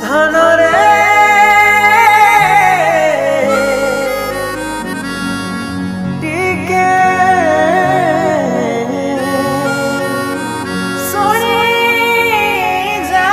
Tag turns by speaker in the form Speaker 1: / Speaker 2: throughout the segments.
Speaker 1: धनरे टिके सोनी जा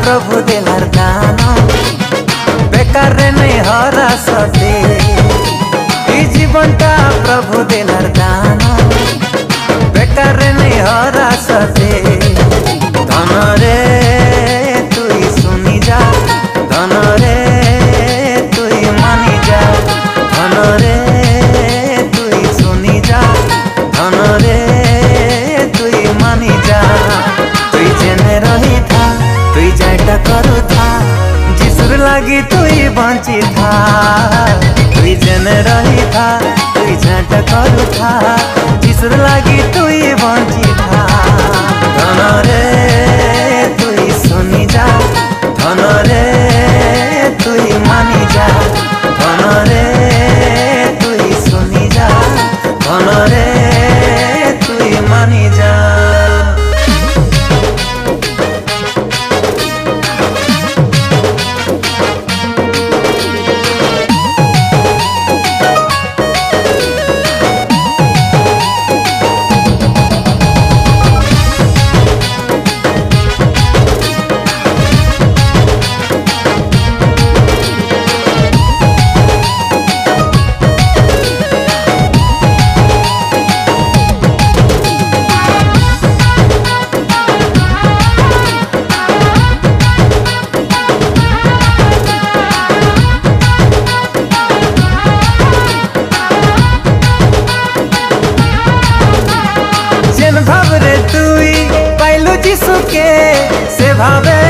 Speaker 1: प्रभु देलार दान बेकार नहीं हरा सते जीवनटा प्रभु देलार दान बेकार नहीं हरा सते धन रे तुई सुनी जा धन रे तुई मानी जा धन रे तुई सुनी जा धन रे तुई मानी जा तुई जेने रही था तुई जाटा करू था जिसुर लागी तुई बंची था तुई जने रही था तुई जाटा करू था जिसुर लागी तुई बंची था धन रे तुई सुनी जा धन रे तुई मानी जा धन रे तुई सुनी जा धन रे तुई मानी जा। भावरे तुई पाइलु जीसु के से भावे